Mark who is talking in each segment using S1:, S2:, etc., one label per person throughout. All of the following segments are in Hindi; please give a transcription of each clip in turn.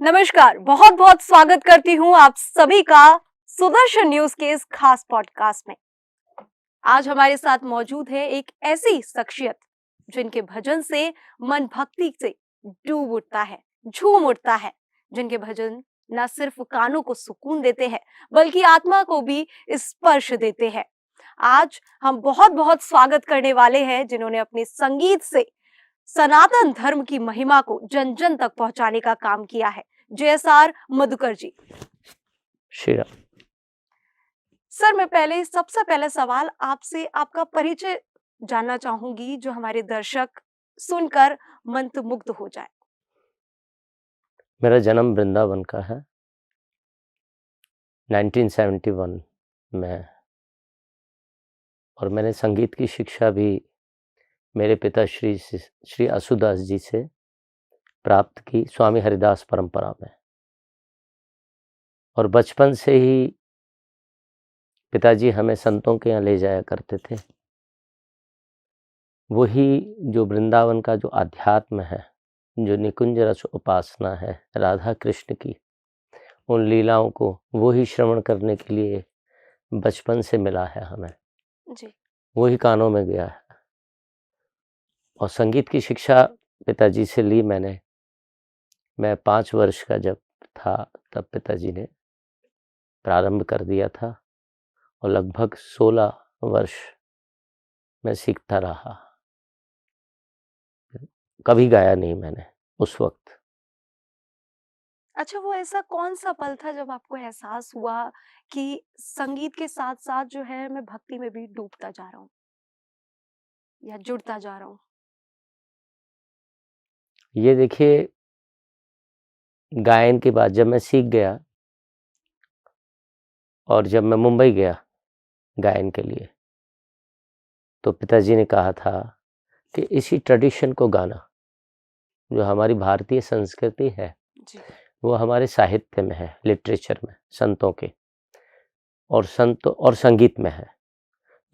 S1: नमस्कार, बहुत बहुत स्वागत करती हूँ आप सभी का सुदर्शन न्यूज के इस खास पॉडकास्ट में। आज हमारे साथ मौजूद है एक ऐसी शख्सियत जिनके भजन से मन भक्ति से डूब उठता है, झूम उठता है, जिनके भजन न सिर्फ कानों को सुकून देते हैं बल्कि आत्मा को भी स्पर्श देते हैं। आज हम बहुत बहुत स्वागत करने वाले हैं जिन्होंने अपने संगीत से सनातन धर्म की महिमा को जन जन तक पहुंचाने का काम किया है। JSR मधुकर जी।
S2: श्री राम।
S1: सर, मैं सबसे पहले सवाल आपसे आपका परिचय जानना चाहूंगी, जो हमारे दर्शक सुनकर मंत्रमुग्ध हो जाए।
S2: मेरा जन्म वृंदावन का है 1971 में, और मैंने संगीत की शिक्षा भी मेरे पिता श्री असुदास जी से प्राप्त की, स्वामी हरिदास परंपरा में। और बचपन से ही पिताजी हमें संतों के यहाँ ले जाया करते थे। वही जो वृंदावन का जो अध्यात्म है, जो निकुंज रस उपासना है राधा कृष्ण की, उन लीलाओं को वही श्रवण करने के लिए बचपन से मिला है हमें
S1: जी।
S2: वही कानों में गया है। और संगीत की शिक्षा पिताजी से ली मैं 5 वर्ष का जब था तब पिताजी ने प्रारंभ कर दिया था, और लगभग 16 वर्ष मैं सीखता रहा। कभी गाया नहीं मैंने उस वक्त।
S1: अच्छा, वो ऐसा कौन सा पल था जब आपको एहसास हुआ कि संगीत के साथ साथ जो है मैं भक्ति में भी डूबता जा रहा हूँ या जुड़ता जा रहा हूँ?
S2: ये देखिए, गायन के बाद जब मैं सीख गया और जब मैं मुंबई गया गायन के लिए, तो पिताजी ने कहा था कि इसी ट्रेडिशन को गाना, जो हमारी भारतीय संस्कृति है
S1: जी।
S2: वो हमारे साहित्य में है, लिटरेचर में, संतों के और संतों और संगीत में है।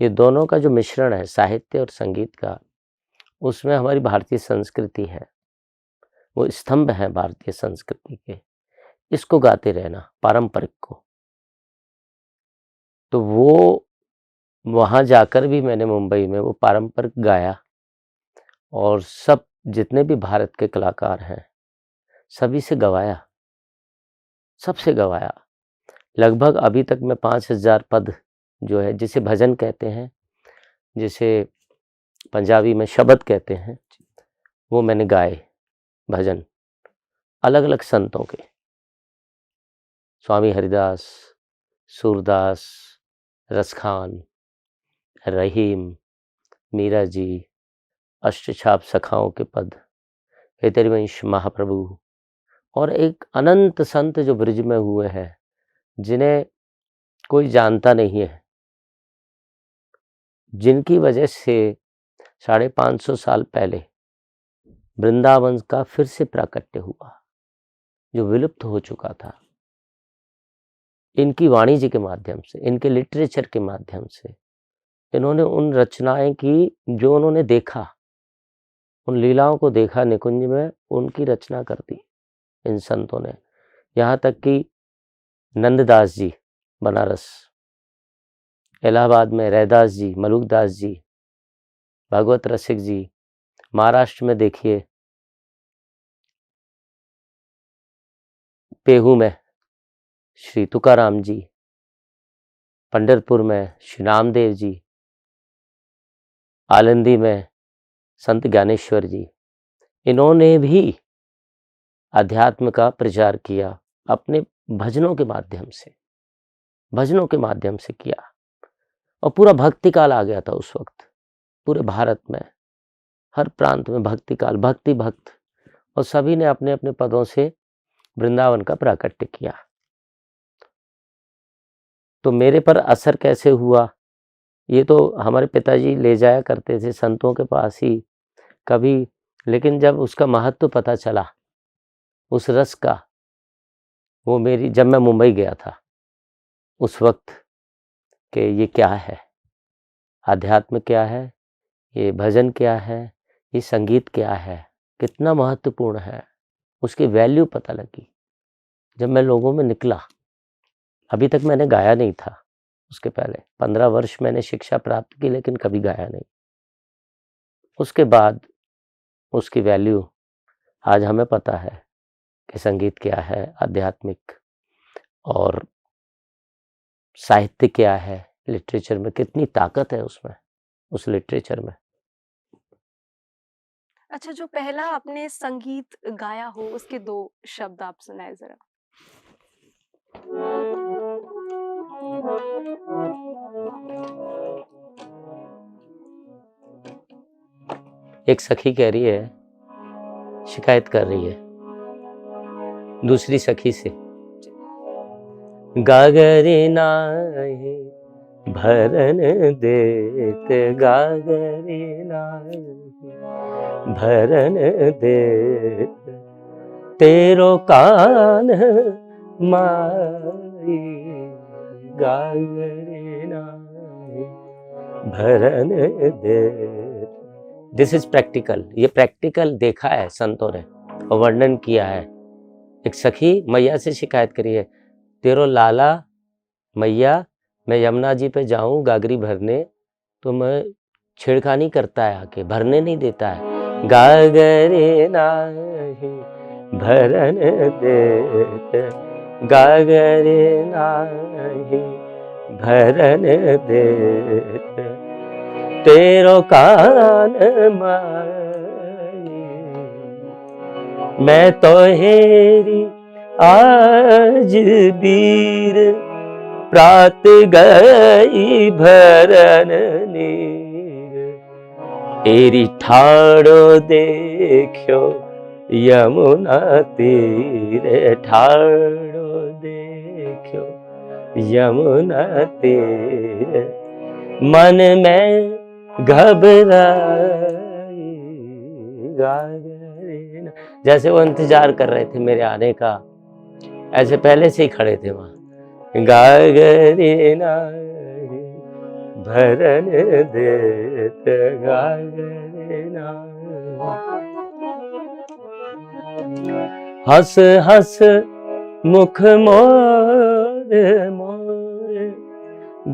S2: ये दोनों का जो मिश्रण है, साहित्य और संगीत का, उसमें हमारी भारतीय संस्कृति है, वो स्तंभ है भारतीय संस्कृति के। इसको गाते रहना, पारंपरिक को। तो वो वहाँ जाकर भी मैंने मुंबई में वो पारंपरिक गाया, और सब जितने भी भारत के कलाकार हैं सभी से गवाया, सबसे गवाया। लगभग अभी तक मैं 5000 पद जो है, जिसे भजन कहते हैं, जिसे पंजाबी में शब्द कहते हैं, वो मैंने गाए भजन अलग अलग संतों के। स्वामी हरिदास, सूरदास, रसखान, रहीम, मीरा जी, अष्टछाप सखाओं के पद, हेतरिवंश महाप्रभु, और एक अनंत संत जो ब्रिज में हुए हैं, जिन्हें कोई जानता नहीं है, जिनकी वजह से 550 साल पहले वृंदावन का फिर से प्राकट्य हुआ, जो विलुप्त हो चुका था। इनकी वाणी जी के माध्यम से, इनके लिटरेचर के माध्यम से, इन्होंने उन रचनाएं की जो उन्होंने देखा, उन लीलाओं को देखा निकुंज में, उनकी रचना कर दी इन संतों ने। यहाँ तक कि नंददास जी बनारस, इलाहाबाद में रैदास जी, मलुकदास जी, भागवत रसिक जी, महाराष्ट्र में देखिए पेहू में श्री तुकाराम जी, पंढरपुर में श्री नामदेव जी, आलंदी में संत ज्ञानेश्वर जी, इन्होंने भी अध्यात्म का प्रचार किया अपने भजनों के माध्यम से, भजनों के माध्यम से किया। और पूरा भक्ति काल आ गया था उस वक्त, पूरे भारत में हर प्रांत में भक्ति काल, भक्ति भक्त, और सभी ने अपने अपने पदों से वृंदावन का प्राकट्य किया। तो मेरे पर असर कैसे हुआ, ये तो हमारे पिताजी ले जाया करते थे संतों के पास ही कभी, लेकिन जब उसका महत्व पता चला उस रस का, वो जब मैं मुंबई गया था उस वक्त, कि ये क्या है, आध्यात्म क्या है, ये भजन क्या है, ये संगीत क्या है, कितना महत्वपूर्ण है, उसकी वैल्यू पता लगी। जब मैं लोगों में निकला, अभी तक मैंने गाया नहीं था। उसके पहले 15 वर्ष मैंने शिक्षा प्राप्त की, लेकिन कभी गाया नहीं। उसके बाद उसकी वैल्यू आज हमें पता है कि संगीत क्या है, आध्यात्मिक और साहित्य क्या है, लिटरेचर में कितनी ताकत है उसमें, उस लिटरेचर में।
S1: अच्छा, जो पहला आपने संगीत गाया हो उसके 2 शब्द आप सुनाए जरा।
S2: एक सखी कह रही है, शिकायत कर रही है दूसरी सखी से, गागरे नाही भरन देत, गागरे नाही भरन देत, तेरो कान माई, गागरे नाही भरन देत। दिस इज प्रैक्टिकल, ये प्रैक्टिकल देखा है संतों ने और वर्णन किया है। एक सखी मैया से शिकायत करी है, तेरो लाला मैया, मैं यमुना जी पे जाऊं गागरी भरने तो मैं छेड़खानी करता है, आके भरने नहीं देता है। गागरे नाही भरन देत, गागरे नाही भरन देत, तेरो कान माई, मैं तो हेरी आज बीर, प्रात गई भरन नीर, एरी ठाड़ो देखो यमुना तीर, ठाड़ो देखो यमुना तीर, मन में घबराई, गागरे ना। जैसे वो इंतजार कर रहे थे मेरे आने का, ऐसे पहले से ही खड़े थे वहां। गागरे नाही भरन देत, गागरे नाही। हंस हंस मुख मोर मोर,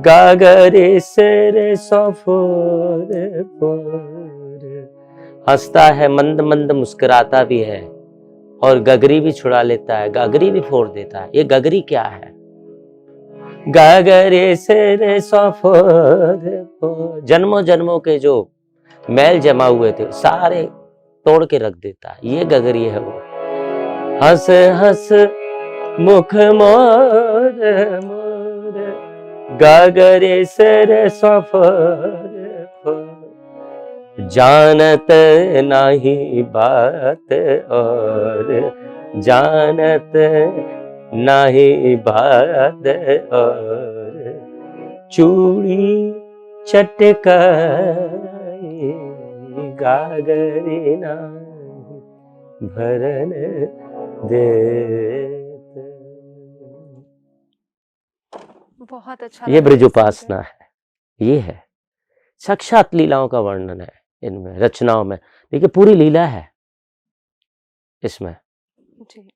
S2: गागरे सिर सफोर फोर। हंसता है, मंद मंद मुस्कुराता भी है और गगरी भी छुड़ा लेता है, गागरी भी फोड़ देता है। ये गगरी क्या है? गागरे सिर सफोर फोर, जन्मों जन्मों के जो मैल जमा हुए थे सारे तोड़ के रख देता है, ये गगरी है वो। हंस हंस मुख मोर मोर, गागरे सिर सफर फोर। जानत नहीं बात और जानत नहीं बात और, चूड़ी चटकाई, गागरे नाही भरन देत।
S1: बहुत अच्छा
S2: ये
S1: लगा
S2: ब्रज
S1: ये सुनकर।
S2: उपासना है, ये है साक्षात लीलाओं का वर्णन है इनमें, रचनाओं में। देखिए पूरी लीला है इसमें।
S1: जी,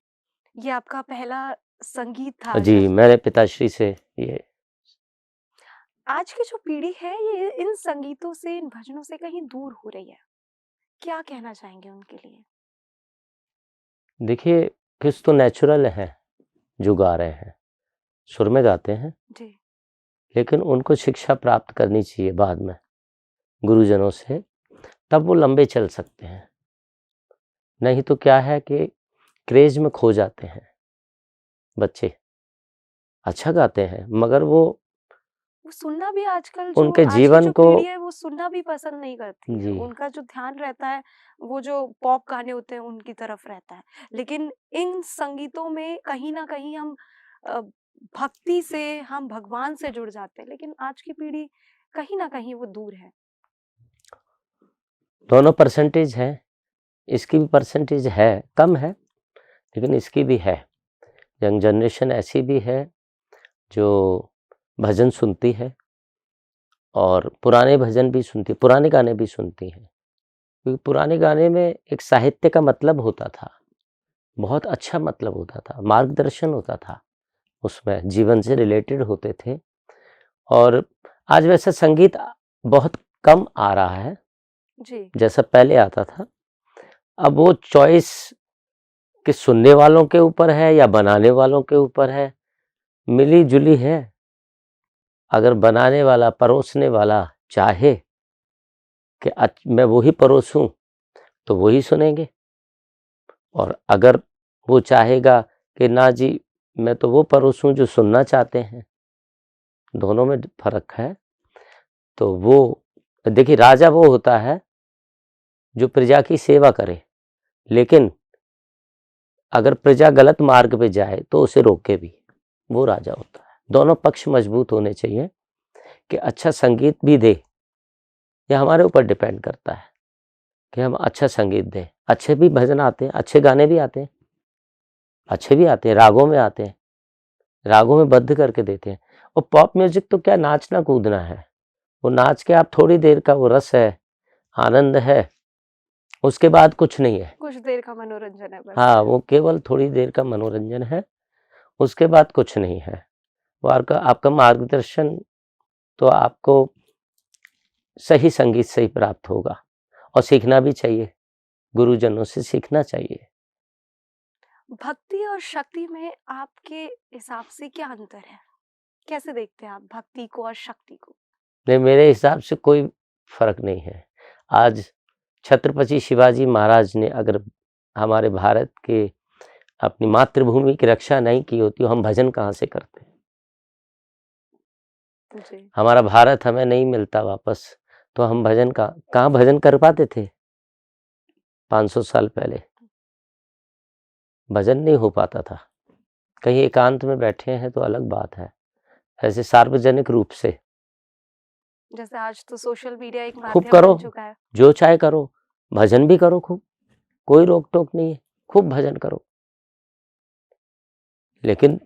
S1: ये आपका पहला संगीत था
S2: जी,
S1: जब
S2: मेरे पिताश्री से ये।
S1: आज की जो पीढ़ी है ये इन संगीतों से, इन भजनों से कहीं दूर हो रही है। क्या कहना चाहेंगे उनके लिए?
S2: देखिए किस तो नेचुरल है जो गा रहे हैं, सुर में गाते हैं,
S1: जी,
S2: लेकिन उनको शिक्षा प्राप्त करनी चाहिए बाद में गुरुजनों से, तब वो लंबे चल सकते हैं। नहीं तो क्या है कि क्रेज में खो जाते हैं बच्चे। अच्छा गाते हैं मगर वो
S1: सुनना भी आजकल जो
S2: उनके
S1: आज की
S2: जीवन
S1: जो
S2: को,
S1: पीढ़ी है वो सुनना भी पसंद नहीं करती है।
S2: जी
S1: उनका जो ध्यान रहता है वो जो पॉप गाने होते हैं उनकी तरफ रहता है। लेकिन इन संगीतों में कहीं न कहीं हम अ, भक्ति से, हम भगवान से जुड़ जाते हैं। लेकिन आज की पीढ़ी कहीं न कहीं वो दूर है।
S2: दोनों परसेंटेज है, इसकी भी परसेंटेज है, कम है लेकिन इसकी भी है। यंग जनरेशन ऐसी भी है जो भजन सुनती है और पुराने भजन भी सुनती है, पुराने गाने भी सुनती हैं। क्योंकि पुराने गाने में एक साहित्य का मतलब होता था, बहुत अच्छा मतलब होता था, मार्गदर्शन होता था, उसमें जीवन से रिलेटेड होते थे। और आज वैसे संगीत बहुत कम आ रहा है,
S1: जी।
S2: जैसा पहले आता था। अब वो चॉइस कि सुनने वालों के ऊपर है या बनाने वालों के ऊपर है, मिली-जुली है। अगर बनाने वाला, परोसने वाला चाहे कि मैं वही परोसूँ, तो वही सुनेंगे। और अगर वो चाहेगा कि ना जी, मैं तो वो परोसूँ जो सुनना चाहते हैं, दोनों में फ़र्क है। तो वो देखिए, राजा वो होता है जो प्रजा की सेवा करे, लेकिन अगर प्रजा गलत मार्ग पे जाए तो उसे रोके भी, वो राजा होता है। दोनों पक्ष मजबूत होने चाहिए कि अच्छा संगीत भी दे। ये हमारे ऊपर डिपेंड करता है कि हम अच्छा संगीत दें। अच्छे भी भजन आते हैं, अच्छे गाने भी आते हैं, अच्छे भी आते हैं, रागों में आते हैं, रागों में बद्ध करके देते हैं। और पॉप म्यूजिक तो क्या नाचना कूदना है, वो नाच के आप थोड़ी देर का वो रस है, आनंद है, उसके बाद कुछ नहीं है।
S1: कुछ देर का मनोरंजन है बस।
S2: हाँ, वो केवल थोड़ी देर का मनोरंजन है, उसके बाद कुछ नहीं है। वो आपका आपका मार्गदर्शन तो आपको सही संगीत से ही प्राप्त होगा, और सीखना भी चाहिए, गुरुजनों से सीखना चाहिए।
S1: भक्ति और शक्ति में आपके हिसाब से क्या अंतर है? कैसे देखते हैं आप भक्ति को और शक्ति को?
S2: नहीं, मेरे हिसाब से कोई फ़र्क नहीं है। आज छत्रपति शिवाजी महाराज ने अगर हमारे भारत के अपनी मातृभूमि की रक्षा नहीं की होती, तो हम भजन कहाँ से करते?
S1: जी।
S2: हमारा भारत हमें नहीं मिलता वापस, तो हम भजन कहाँ भजन कर पाते थे? 500 साल पहले भजन नहीं हो पाता था। कहीं एकांत में बैठे हैं तो अलग बात है, ऐसे सार्वजनिक रूप से
S1: जैसे आज तो सोशल मीडिया एक
S2: खूब
S1: माध्यम
S2: करो,
S1: बन चुका है।
S2: जो चाहे करो, भजन भी करो खूब, कोई रोक-टोक नहीं है, खूब भजन करो। लेकिन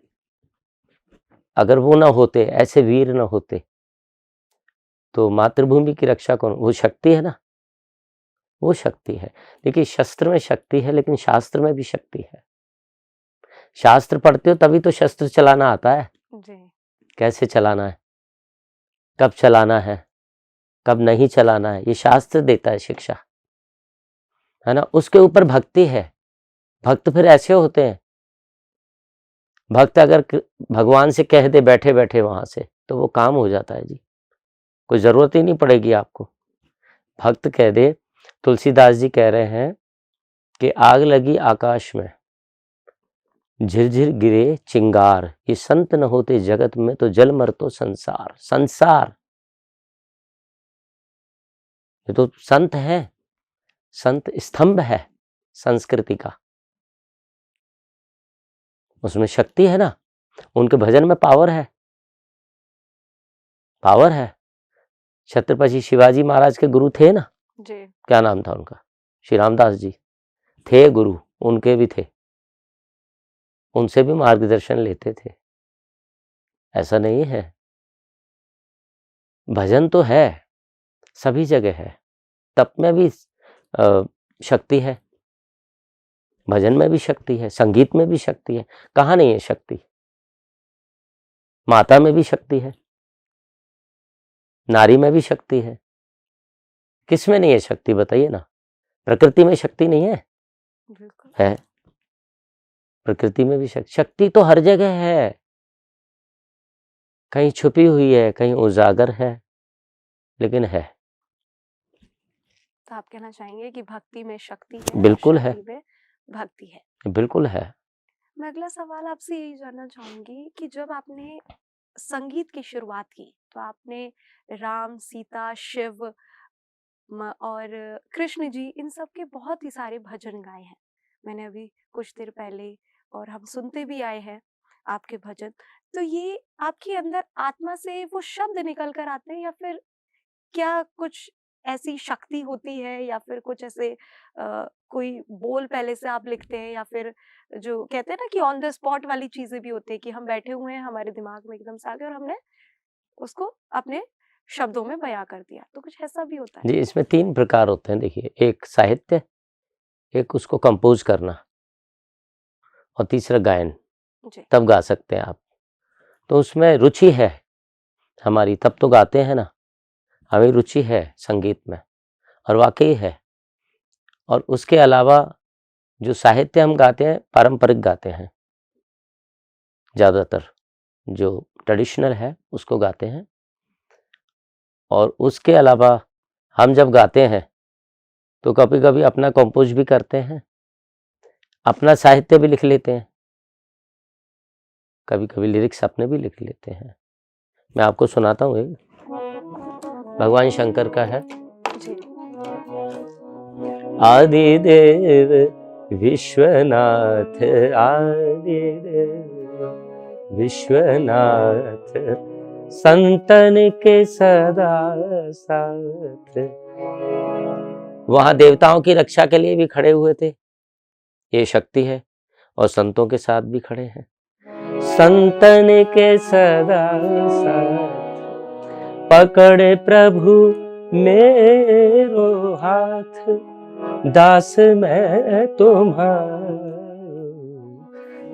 S2: अगर वो ना होते, ऐसे वीर ना होते, तो मातृभूमि की रक्षा कौन? वो शक्ति है ना, वो शक्ति है। देखिए, शस्त्र में शक्ति है, लेकिन शास्त्र में भी शक्ति है। शास्त्र पढ़ते हो तभी तो शस्त्र चलाना आता है,
S1: जी।
S2: कैसे चलाना है, कब चलाना है, कब नहीं चलाना है, ये शास्त्र देता है शिक्षा, है ना? उसके ऊपर भक्ति है। भक्त फिर ऐसे होते हैं, भक्त अगर भगवान से कह दे बैठे-बैठे वहाँ से, तो वो काम हो जाता है जी, कोई ज़रूरत ही नहीं पड़ेगी आपको। भक्त कह दे, तुलसीदास जी कह रहे हैं कि आग लगी आकाश में, झिरझिर गिरे चिंगार, ये संत न होते जगत में तो जल मर तो संसार। संसार, ये तो संत है, संत स्तंभ है संस्कृति का, उसमें शक्ति है ना, उनके भजन में पावर है, पावर है। छत्रपति शिवाजी महाराज के गुरु थे ना,
S1: जी।
S2: क्या नाम था उनका? श्री रामदास जी थे गुरु, उनके भी थे, उनसे भी मार्गदर्शन लेते थे, ऐसा नहीं है। भजन तो है, सभी जगह है, तप में भी शक्ति है, भजन में भी शक्ति है, संगीत में भी शक्ति है, कहाँ नहीं है शक्ति? माता में भी शक्ति है, नारी में भी शक्ति है, किस में नहीं है शक्ति बताइए ना? प्रकृति में शक्ति नहीं है?
S1: बिल्कुल।
S2: है, प्रकृति में भी शक्ति तो हर जगह है, कहीं छुपी हुई है, कहीं उजागर है, लेकिन है।
S1: तो आप कहना चाहेंगे कि भक्ति में शक्ति है,
S2: बिल्कुल है,
S1: शक्ति में भक्ति है।
S2: बिल्कुल है।
S1: मैं अगला सवाल आपसे यही जानना चाहूंगी कि जब आपने संगीत की शुरुआत की, तो आपने राम, सीता, शिव और कृष्ण जी, इन सब के बहुत ही सारे भजन गाए हैं। मैंने अभी कुछ देर पहले, और हम सुनते भी आए हैं आपके भजन। तो ये आपके अंदर आत्मा से वो शब्द निकल कर आते हैं, या फिर क्या कुछ ऐसी शक्ति होती है, या फिर कुछ ऐसे कोई बोल पहले से आप लिखते हैं, या फिर जो कहते हैं ना कि ऑन द स्पॉट वाली चीजें भी होती है कि हम बैठे हुए हैं, हमारे दिमाग में एकदम से आ गया और हमने उसको अपने शब्दों में बयां कर दिया, तो कुछ ऐसा भी होता है?
S2: जी, इसमें 3 प्रकार होते हैं देखिए, एक साहित्य, एक उसको कंपोज़ करना, और तीसरा गायन,
S1: जी।
S2: तब गा सकते हैं आप। तो उसमें रुचि है हमारी, तब तो गाते हैं ना, हमें रुचि है संगीत में, और वाकई है। और उसके अलावा जो साहित्य हम गाते हैं, पारंपरिक गाते हैं ज़्यादातर, जो ट्रेडिशनल है उसको गाते हैं। और उसके अलावा हम जब गाते हैं तो कभी-कभी अपना कंपोज भी करते हैं, अपना साहित्य भी लिख लेते हैं, कभी-कभी लिरिक्स अपने भी लिख लेते हैं। मैं आपको सुनाता हूँ एक, भगवान शंकर का है।
S1: जी।
S2: आदिदेव विश्वनाथ, आदिदेव विश्वनाथ, संतन के सदा साथ। वहां देवताओं की रक्षा के लिए भी खड़े हुए थे, ये शक्ति है, और संतों के साथ भी खड़े हैं। संतन के सदा साथ, पकड़े प्रभु मेरो हाथ, दास मैं तुम्हारा,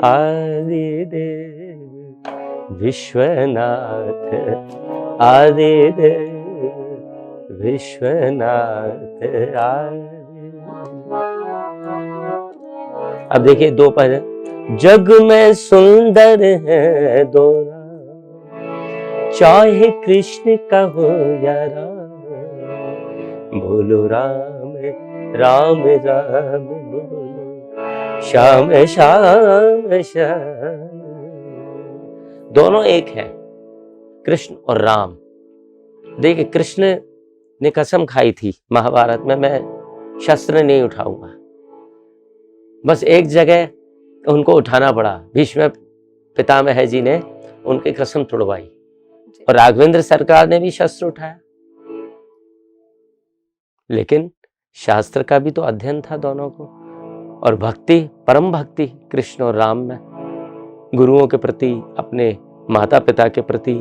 S2: आदिदेव विश्वनाथ, आदिदेव विश्वनाथ, आदिदेव। अब देखिए दो पद, जग में सुंदर है दोनों, चाहे कृष्ण कहो या राम, बोलो राम राम राम, बोलो श्याम श्याम श्याम। दोनों एक है, कृष्ण और राम। देखिए कृष्ण ने कसम खाई थी महाभारत में, मैं शस्त्र नहीं उठाऊंगा। बस एक जगह उनको उठाना पड़ा, भीष्म पितामह जी ने उनकी कसम तोड़वाई, और राघवेंद्र सरकार ने भी शस्त्र उठाया। लेकिन शास्त्र का भी तो अध्ययन था दोनों को, और भक्ति, परम भक्ति कृष्ण और राम में, गुरुओं के प्रति, अपने माता पिता के प्रति,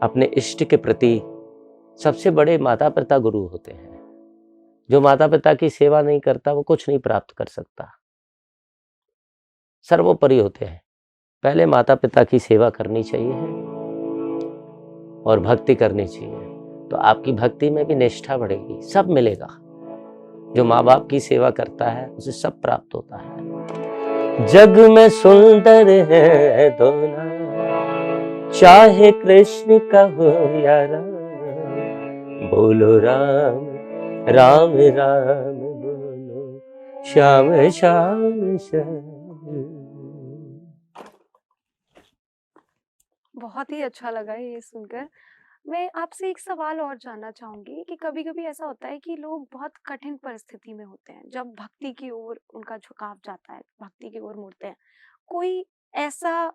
S2: अपने इष्ट के प्रति। सबसे बड़े माता पिता गुरु होते हैं। जो माता पिता की सेवा नहीं करता वो कुछ नहीं प्राप्त कर सकता। सर्वोपरि होते हैं। पहले माता पिता की सेवा करनी चाहिए और भक्ति करनी चाहिए, तो आपकी भक्ति में भी निष्ठा बढ़ेगी, सब मिलेगा। जो माँ बाप की सेवा करता है उसे सब प्राप्त होता है। जग में सुंदर है दोनों, चाहे कृष्ण कहो या राम, बोलो राम राम राम, बोलो श्याम श्याम श्याम।
S1: बहुत ही अच्छा लगा ये सुनकर। मैं आपसे एक सवाल और जानना चाहूंगी कि कभी-कभी ऐसा होता है कि लोग बहुत कठिन परिस्थिति में होते हैं, जब भक्ति की ओर उनका झुकाव जाता है, भक्ति की ओर मुड़ते हैं। कोई ऐसा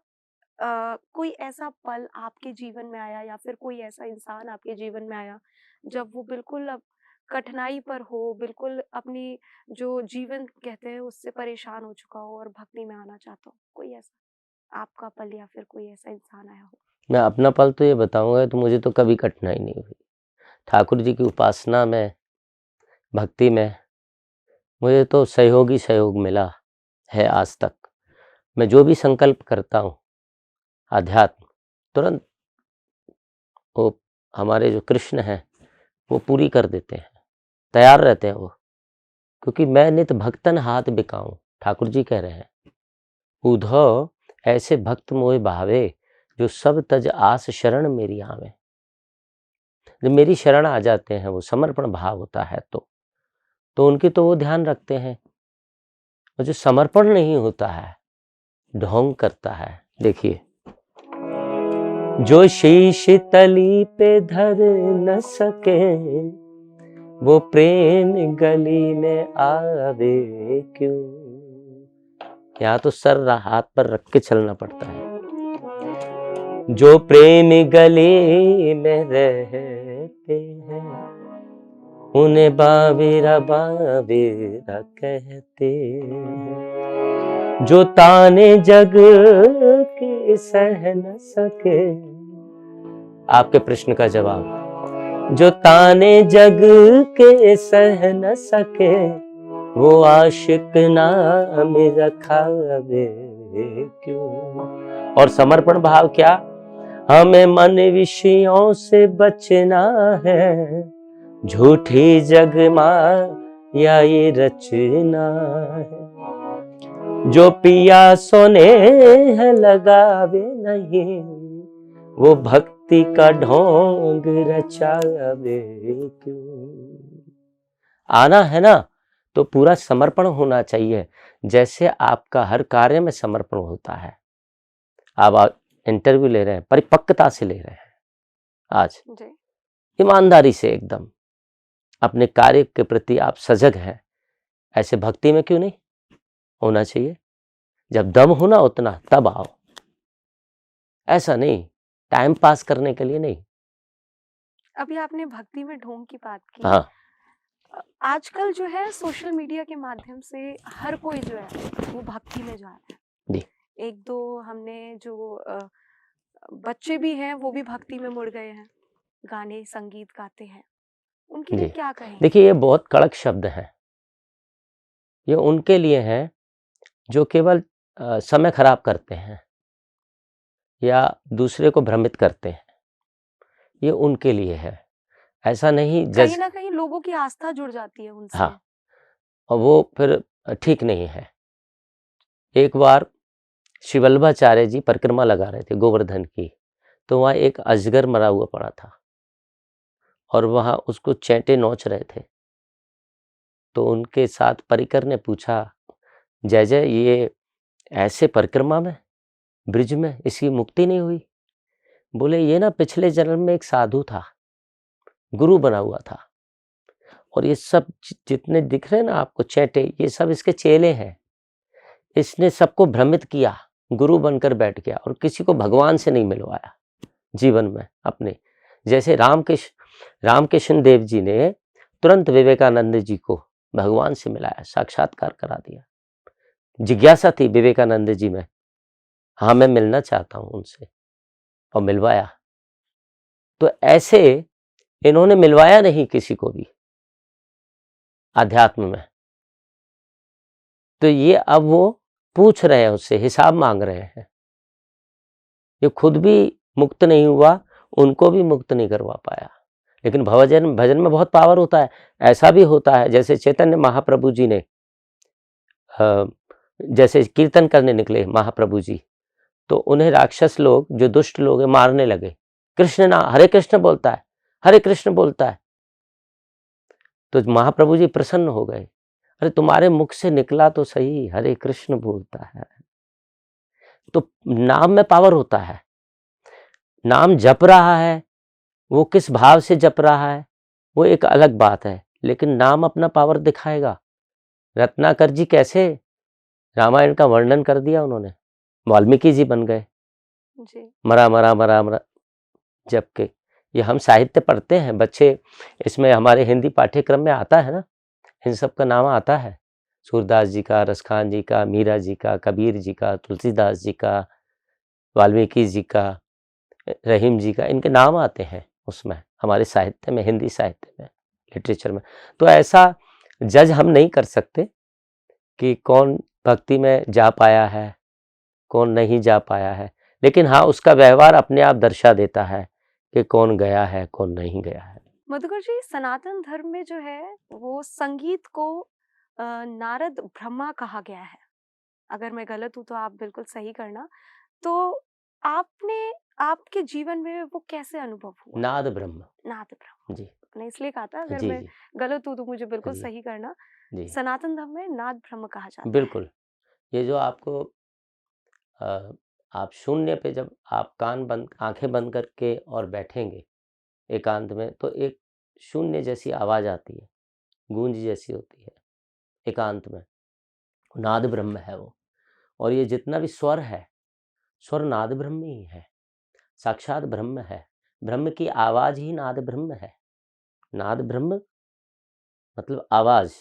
S1: कोई ऐसा पल आपके जीवन में आया, या फिर कोई ऐसा इंसान आपके जीवन में आया जब वो बिल्कुल अब कठिनाई पर हो, बिल्कुल अपनी जो जीवन कहते हैं उससे परेशान हो चुका हो और भक्ति में आना चाहता हो? कोई ऐसा आपका पल या फिर कोई ऐसा इंसान आया हो?
S2: मैं अपना पल तो ये बताऊंगा, तो मुझे तो कभी कठिनाई नहीं हुई। ठाकुर जी की उपासना में, भक्ति में मुझे तो सहयोगी सहयोग मिला है आज तक। मैं जो भी संकल्प करता हूँ आध्यात्म, तुरंत वो हमारे जो कृष्ण हैं वो पूरी कर देते हैं, तैयार रहते हैं वो। क्योंकि मैं नित भक्तन हाथ बिकाऊं, ठाकुर जी कह रहे हैं। उधो ऐसे भक्त मोहि भावे, जो सब तज आस शरण मेरी आवे। जब मेरी शरण आ जाते हैं, वो समर्पण भाव होता है तो उनकी तो वो ध्यान रखते हैं। और जो समर्पण नहीं होता है, ढोंग करता है, देखिए, जो शीश तली पे धर न सके, वो प्रेम गली में आवे क्यों। यहाँ तो सर हाथ पर रख के चलना पड़ता है। जो प्रेम गली में रहते हैं, उन्हें बाबीरा बाबीरा कहते हैं। जो ताने जग के सह न सके, आपके प्रश्न का जवाब, जो ताने जग के सह न सके, वो आशिक नाम रखा वे क्यों। और समर्पण भाव क्या, हमें मन विषयों से बचना है, झूठी जग माया ये रचना है। जो पिया सोने है लगावे नहीं, वो भक्ति का ढोंग रचावे क्यों। आना है ना तो पूरा समर्पण होना चाहिए, जैसे आपका हर कार्य में समर्पण होता है। आप इंटरव्यू ले रहे हैं, परिपक्वता से ले रहे हैं, आज
S1: जी।
S2: ईमानदारी से एकदम अपने कार्य के प्रति आप सजग हैं, ऐसे भक्ति में क्यों नहीं होना चाहिए। जब दम होना उतना तब आओ, ऐसा नहीं टाइम पास करने के लिए नहीं।
S1: अभी आपने भक्ति में ढोंग की बात की।
S2: हाँ
S1: आजकल जो है सोशल मीडिया के माध्यम से हर कोई जो है वो भक्ति में जा रहा है।
S2: जी।
S1: एक दो हमने जो बच्चे भी हैं वो भी भक्ति में मुड़ गए हैं, गाने संगीत गाते हैं, उनके लिए
S2: जी
S1: क्या कहेंगे?
S2: देखिए, ये बहुत कड़क शब्द हैं। ये उनके लिए हैं जो केवल समय खराब करते हैं या दूसरे को भ्रमित करते हैं, ये उनके लिए है। ऐसा नहीं
S1: कहीं
S2: जज,
S1: ना कहीं लोगों की आस्था जुड़ जाती है उनसे।
S2: हाँ, और वो फिर ठीक नहीं है। एक बार शिवल्भाचार्य जी परिक्रमा लगा रहे थे गोवर्धन की, तो वहाँ एक अजगर मरा हुआ पड़ा था और वहाँ उसको चैंटे नोच रहे थे। तो उनके साथ परिकर ने पूछा, जय जय, ये ऐसे परिक्रमा में, ब्रिज में, इसकी मुक्ति नहीं हुई? बोले, ये ना पिछले जन्म में एक साधु था, गुरु बना हुआ था, और ये सब जितने दिख रहे हैं ना आपको चैंटे, ये सब इसके चेले हैं। इसने सबको भ्रमित किया, गुरु बनकर बैठ गया और किसी को भगवान से नहीं मिलवाया जीवन में अपने। जैसे रामकृष्ण देव जी ने तुरंत विवेकानंद जी को भगवान से मिलाया, साक्षात्कार करा दिया। जिज्ञासा थी विवेकानंद जी में, हाँ मैं मिलना चाहता हूं उनसे, और मिलवाया। तो ऐसे इन्होंने मिलवाया नहीं किसी को भी अध्यात्म में। तो ये अब वो पूछ रहे हैं, उससे हिसाब मांग रहे हैं। ये खुद भी मुक्त नहीं हुआ, उनको भी मुक्त नहीं करवा पाया। लेकिन भजन में बहुत पावर होता है। ऐसा भी होता है जैसे चैतन्य महाप्रभु जी ने जैसे कीर्तन करने निकले महाप्रभु जी, तो उन्हें राक्षस लोग, जो दुष्ट लोग हैं, मारने लगे। कृष्ण ना हरे कृष्ण बोलता है, हरे कृष्ण बोलता है। तो महाप्रभु जी प्रसन्न हो गए, अरे तुम्हारे मुख से निकला तो सही, हरे कृष्ण बोलता है। तो नाम में पावर होता है। नाम जप रहा है, वो किस भाव से जप रहा है वो एक अलग बात है, लेकिन नाम अपना पावर दिखाएगा। रत्नाकर जी कैसे रामायण का वर्णन कर दिया उन्होंने, वाल्मीकि जी बन गए।
S1: जी।
S2: मरा मरा मरा मरा जप के। ये हम साहित्य पढ़ते हैं बच्चे, इसमें हमारे हिंदी पाठ्यक्रम में आता है ना, इन सब का नाम आता है। सूरदास जी का, रसखान जी का, मीरा जी का, कबीर जी का, तुलसीदास जी का, वाल्मीकि जी का, रहीम जी का, इनके नाम आते हैं उसमें, हमारे साहित्य में, हिंदी साहित्य में, लिटरेचर में। तो ऐसा जज हम नहीं कर सकते कि कौन भक्ति में जा पाया है, कौन नहीं जा पाया है। लेकिन हाँ, उसका व्यवहार अपने आप दर्शा देता है कि कौन गया है, कौन नहीं गया है।
S1: मधुकर जी, सनातन धर्म में जो है वो संगीत को नारद ब्रह्मा कहा गया है। अगर मैं गलत हूँ तो आप बिल्कुल सही करना। तो आपने आपके जीवन में वो कैसे अनुभव हुआ?
S2: नाद ब्रह्म।
S1: नाद ब्रह्म।
S2: जी
S1: मैंने इसलिए कहा था, अगर
S2: जी
S1: मैं
S2: जी
S1: गलत हूँ तो मुझे बिल्कुल
S2: जी
S1: सही करना।
S2: जी
S1: सनातन धर्म में नाद ब्रह्म कहा जाता है।
S2: बिल्कुल। ये जो आपको आप शून्य पे जब आप कान बंद, आंखें बंद करके और बैठेंगे एकांत में, तो एक शून्य जैसी आवाज आती है, गूंज जैसी होती है एकांत में। नाद ब्रह्म है वो। और ये जितना भी स्वर है, स्वर नाद ब्रह्म ही है, साक्षात ब्रह्म है। ब्रह्म की आवाज ही नाद ब्रह्म है। नाद ब्रह्म मतलब आवाज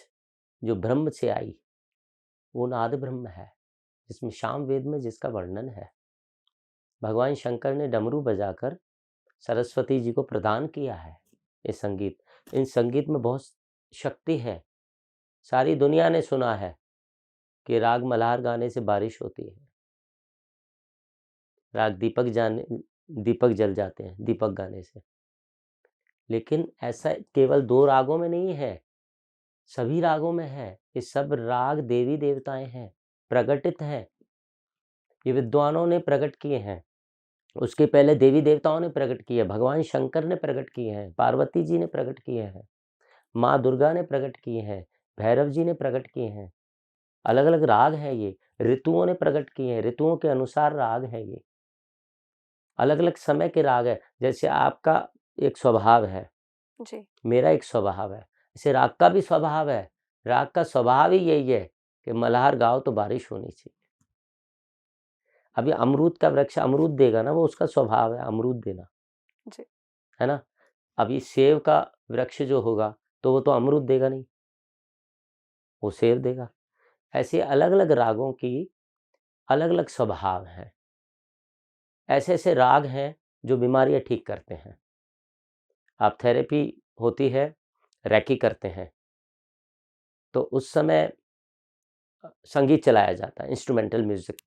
S2: जो ब्रह्म से आई, वो नाद ब्रह्म है, जिसमें शाम वेद में जिसका वर्णन है। भगवान शंकर ने डमरू बजाकर सरस्वती जी को प्रदान किया है ये संगीत। इन संगीत में बहुत शक्ति है। सारी दुनिया ने सुना है कि राग मल्हार गाने से बारिश होती है, राग दीपक जल जाते हैं दीपक गाने से। लेकिन ऐसा केवल 2 रागों में नहीं है, सभी रागों में है। ये सब राग देवी देवताएं हैं, प्रकटित हैं, ये विद्वानों ने प्रकट किए हैं। उसके पहले देवी देवताओं ने प्रकट किए, भगवान शंकर ने प्रकट किए हैं, पार्वती जी ने प्रकट किए हैं, माँ दुर्गा ने प्रकट किए हैं, भैरव जी ने प्रकट किए हैं। अलग अलग राग हैं ये, ऋतुओं ने प्रकट किए हैं, ऋतुओं के अनुसार राग है ये, अलग अलग समय के राग है। जैसे आपका एक स्वभाव है,
S1: जी।
S2: मेरा एक स्वभाव है, जैसे राग का भी स्वभाव है। राग का स्वभाव ही यही है कि मल्हार गाओ तो बारिश होनी चाहिए। अभी अमरूद का वृक्ष अमरूद देगा ना, वो उसका स्वभाव है अमरूद देना,
S1: जी।
S2: है ना। अभी सेब का वृक्ष जो होगा तो वो तो अमरूद देगा नहीं, वो सेब देगा। ऐसे अलग अलग रागों की अलग अलग स्वभाव हैं। ऐसे ऐसे राग हैं जो बीमारियां ठीक करते हैं। आप थेरेपी होती है, रैकी करते हैं, तो उस समय संगीत चलाया जाता है, इंस्ट्रूमेंटल म्यूजिक।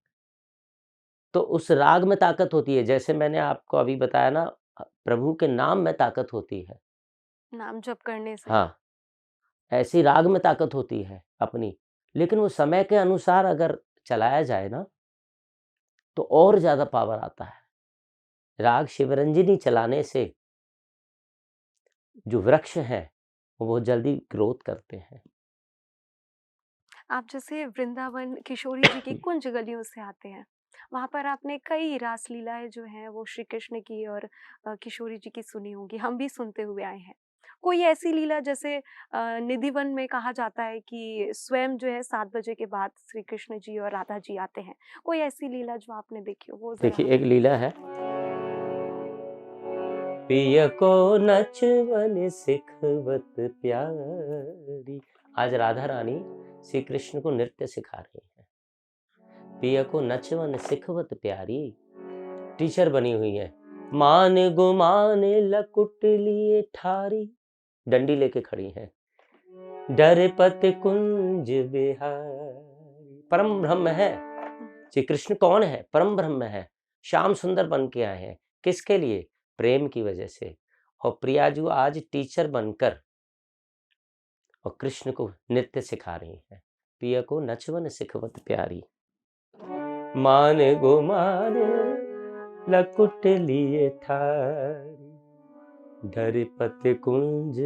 S2: तो उस राग में ताकत होती है, जैसे मैंने आपको अभी बताया ना, प्रभु के नाम में ताकत होती है।
S1: नाम जप करने से।
S2: हाँ, ऐसी राग में ताकत होती है अपनी, लेकिन वो समय के अनुसार अगर चलाया जाए ना, तो और ज़्यादा पावर आता है। राग शिवरंजनी चलाने से जो वृक्ष हैं, वो बहुत जल्दी ग्रोथ करते हैं।
S1: आप जैसे वृंदावन किशोरी जी की कुंज गलियों से आते हैं, वहाँ पर आपने कई रास लीलाएँ जो हैं वो श्री कृष्ण की और किशोरी जी की सुनी होंगी, हम भी सुनते हुए आए हैं। कोई ऐसी लीला जैसे निधिवन में कहा जाता है कि स्वयं जो है 7 बजे के बाद श्री कृष्ण जी और राधा जी आते हैं। कोई ऐसी लीला जो आपने देखी हो वो ज़रा
S2: देखिए, एक
S1: हमें
S2: लीला है, पिया को नचवन सिखवत प्यारी। आज राधा रानी श्री कृष्ण को नृत्य सिखा रही हैं। पिया को नचवन सिखवत प्यारी, टीचर बनी हुई है। मान गुमान लकुट लिए ठारी, डंडी लेके खड़ी हैं। डरपत कुंज बिहारी, परम ब्रह्म है। श्री कृष्ण कौन है? परम ब्रह्म है। श्याम सुंदर बन के आए हैं, किसके लिए? प्रेम की वजह से। और प्रियाजू आज टीचर बनकर और कृष्ण को नृत्य सिखा रही हैं। पिया को नचवन सिखवत प्यारी, मान गो मान लकुट लिए ठारी, डरपत कुंज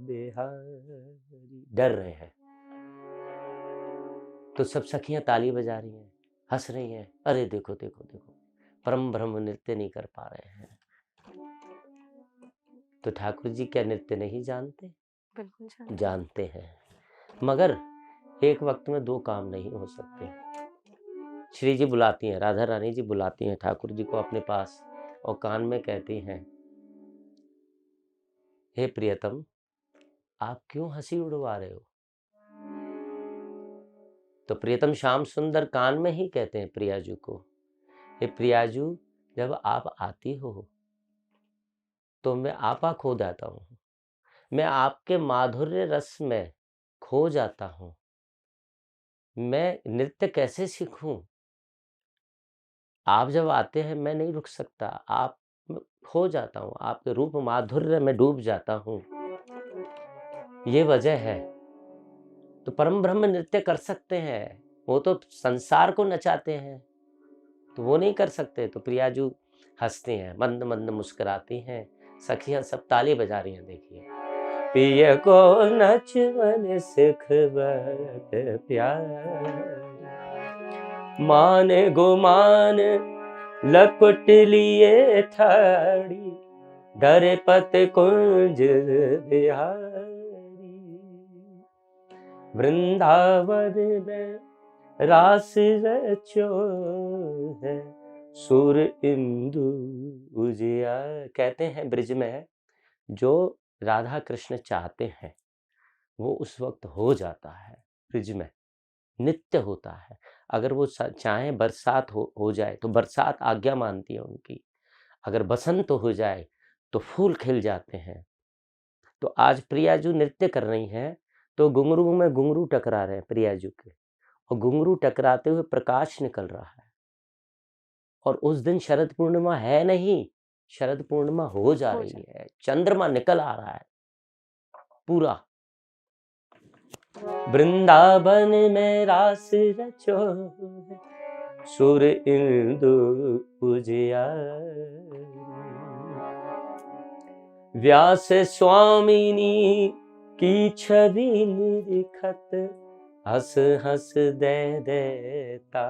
S2: बिहारी। डर रहे हैं तो सब सखियां ताली बजा रही हैं, हंस रही हैं, अरे देखो देखो देखो, परम ब्रह्म नृत्य नहीं कर पा रहे हैं। तो ठाकुर जी क्या नृत्य नहीं जानते?
S1: बिल्कुल जानते हैं।
S2: जानते हैं, मगर एक वक्त में 2 काम नहीं हो सकते। श्री जी बुलाती हैं, राधा रानी जी बुलाती हैं ठाकुर जी को अपने पास और कान में कहती हैं, हे प्रियतम, आप क्यों हंसी उड़वा रहे हो? तो प्रियतम श्याम सुंदर कान में ही कहते हैं प्रियाजू को, हे प्रियाजू, जब आप आती हो तो मैं आपा खो जाता हूँ, मैं आपके माधुर्य रस में खो जाता हूँ। मैं नृत्य कैसे सीखूं? आप जब आते हैं मैं नहीं रुक सकता, आप खो जाता हूँ, आपके रूप माधुर्य में डूब जाता हूँ, ये वजह है। तो परम ब्रह्म नृत्य कर सकते हैं, वो तो संसार को नचाते हैं, तो वो नहीं कर सकते। तो प्रियाजू हंसती हैं, मंद मंद मुस्कुराती हैं, सखियां सब ताली बजा रही हैं। देखिए, पिया को नचवन सिखवत प्यारी, माने गुमान लकुट लिए ठाड़ी, डरपत कुंज बिहारी। वृंदावन में रास रचो है, सुर इंदु उजिया। कहते हैं ब्रिज में जो राधा कृष्ण चाहते हैं वो उस वक्त हो जाता है। ब्रिज में नित्य होता है। अगर वो चाहें बरसात हो जाए तो बरसात आज्ञा मानती है उनकी, अगर बसंत हो जाए तो फूल खिल जाते हैं। तो आज प्रियाजू नृत्य कर रही हैं तो घुंघरू में घुंघरू टकरा रहे हैं प्रिया जी के, और घुंघरू टकराते हुए प्रकाश निकल रहा है। और उस दिन शरद पूर्णिमा है नहीं, शरद पूर्णिमा हो जा
S1: हो
S2: रही है, चंद्रमा निकल आ रहा है पूरा। वृंदावन में रास रचो है, सुर इंदु उजियार। व्यास स्वामिनी की छवि निरखत, हंस हंस दे देता।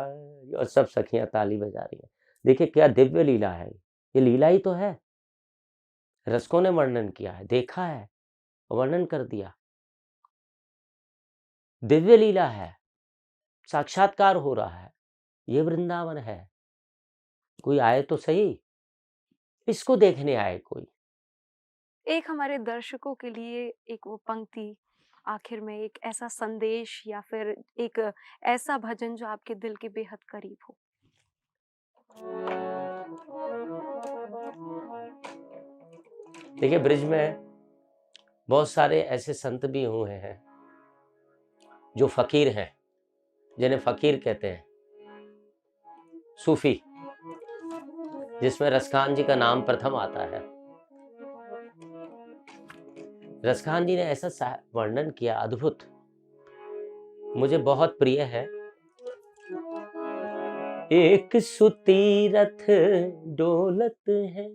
S2: और सब सखियां ताली बजा रही हैं। देखिए क्या दिव्य लीला है, ये लीला ही तो है। रसिकों ने वर्णन किया है, देखा है, वर्णन कर दिया। दिव्य लीला है, साक्षात्कार हो रहा है, ये वृंदावन है। कोई आए तो सही, इसको देखने आए कोई।
S1: एक हमारे दर्शकों के लिए एक वो पंक्ति, आखिर में एक ऐसा संदेश या फिर एक ऐसा भजन जो आपके दिल के बेहद करीब हो।
S2: देखिए ब्रिज में बहुत सारे ऐसे संत भी हुए हैं जो फकीर हैं, जिन्हें फकीर कहते हैं, सूफी, जिसमें रसखान जी का नाम प्रथम आता है। रसखान जी ने ऐसा वर्णन किया, अद्भुत, मुझे बहुत प्रिय है। एक सुतीरथ डोलत है,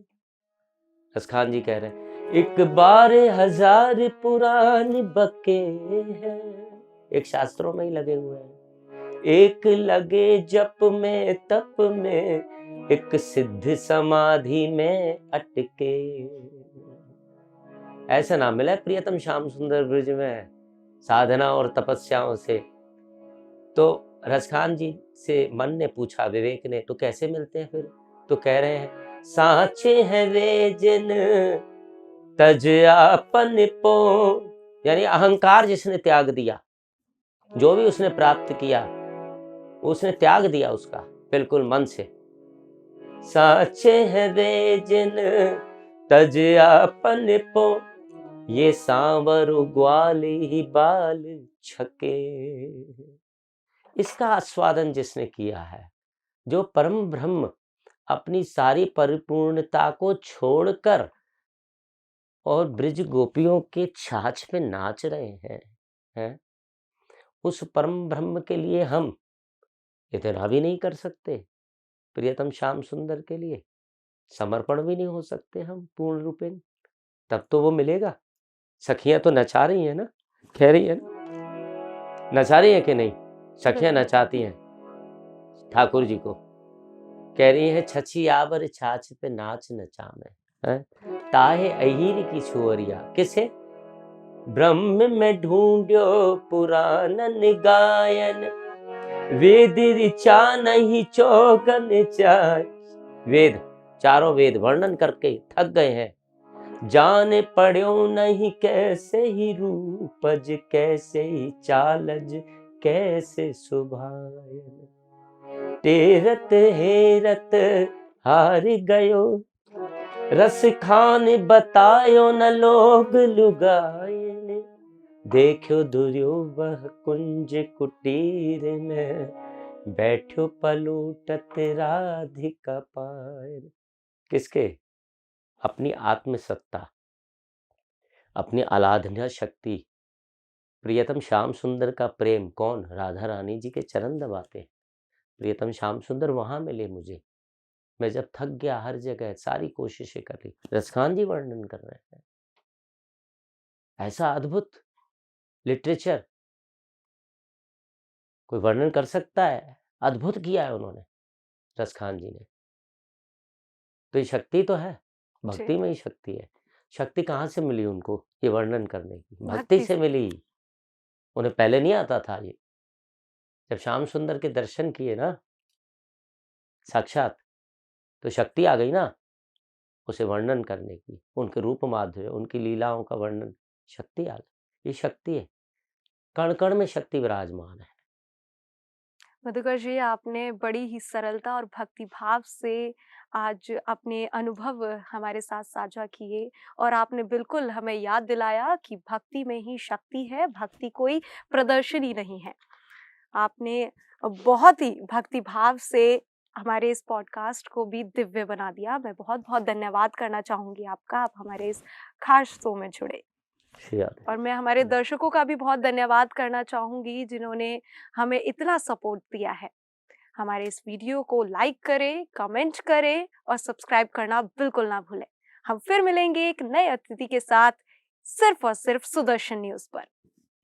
S2: रसखान जी कह रहे हैं, एक 12,000 पुरान बके हैं। एक शास्त्रों में ही लगे हुए हैं। एक लगे जप में तप में, एक सिद्ध समाधि में अटके। ऐसा नाम मिला है प्रियतम श्याम सुंदर ब्रिज में साधना और तपस्याओं से। तो रसखान जी से मन ने पूछा, विवेक ने, तो कैसे मिलते हैं फिर? तो कह रहे हैं, साचे हैं वे जिन तज आपन पो, यानी अहंकार जिसने त्याग दिया, जो भी उसने प्राप्त किया उसने त्याग दिया उसका बिल्कुल मन से। साचे हैं वे जिन तज आपन पो, ये सांवर ग्वाल ही बाल छके। इसका आस्वादन जिसने किया है, जो परम ब्रह्म अपनी सारी परिपूर्णता को छोड़कर और ब्रिज गोपियों के छाछ पे नाच रहे हैं, उस परम ब्रह्म के लिए हम इतना भी नहीं कर सकते, प्रियतम श्याम सुंदर के लिए समर्पण भी नहीं हो सकते हम पूर्ण रूपेण, तब तो वो मिलेगा। सखियां तो नचा रही हैं ना, कह रही है ना, नचा रही है कि नहीं? सखियां नचाती हैं ठाकुर जी को, कह रही है, छछी आवर छाछ पे नाच नचा में, ताहे अहीर की छुअरिया। किसे? ब्रह्म में ढूंढो पुराणन गायन, वेद ऋचा नहीं चौगन चाय। वेद, चारों वेद वर्णन करके थक गए हैं, जान पढ़ो नहीं कैसे ही रूपज, कैसे ही चालज, कैसे सुभायन। तेरत हेरत हार गयो, रस खान बतायो न लोग लुगायन। देखो दुर्यो वह कुंज कुटीर में, बैठो पलूटत राधिका पायर। किसके? अपनी आत्मसत्ता, अपनी आराधना शक्ति, प्रियतम श्याम सुंदर का प्रेम। कौन? राधा रानी जी के चरण दबाते। प्रियतम श्याम सुंदर वहां मिले मुझे, मैं जब थक गया, हर जगह सारी कोशिशें कर ली। रसखान जी वर्णन कर रहे हैं, ऐसा अद्भुत लिटरेचर कोई वर्णन कर सकता है? अद्भुत किया है उन्होंने, रसखान जी ने। तो ये शक्ति तो है, भक्ति में ही शक्ति है। शक्ति कहाँ से मिली उनको ये वर्णन करने की? भक्ति से मिली। उन्हें पहले नहीं आता था ये। जब श्याम सुंदर के दर्शन किए ना साक्षात, तो शक्ति आ गई ना उसे वर्णन करने की, उनके रूप माधुर्य, उनकी लीलाओं का वर्णन, शक्ति आ गई। ये शक्ति है, कण कण में शक्ति विराजमान है।
S1: मधुकर जी, आपने बड़ी ही सरलता और भक्ति भाव से आज अपने अनुभव हमारे साथ साझा किए और आपने बिल्कुल हमें याद दिलाया कि भक्ति में ही शक्ति है, भक्ति कोई प्रदर्शनी नहीं है। आपने बहुत ही भक्ति भाव से हमारे इस पॉडकास्ट को भी दिव्य बना दिया। मैं बहुत-बहुत धन्यवाद करना चाहूँगी आपका, आप हमारे इस खास शो में जुड़े।
S2: श्री राधे।
S1: और मैं हमारे दर्शकों का भी बहुत धन्यवाद करना चाहूँगी जिन्होंने हमें इतना सपोर्ट दिया है। हमारे इस वीडियो को लाइक करें, कमेंट करें और सब्सक्राइब करना बिल्कुल ना भूलें। हम फिर मिलेंगे एक नए अतिथि के साथ सिर्फ और सिर्फ सुदर्शन न्यूज़ पर।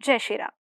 S1: जय श्री राम।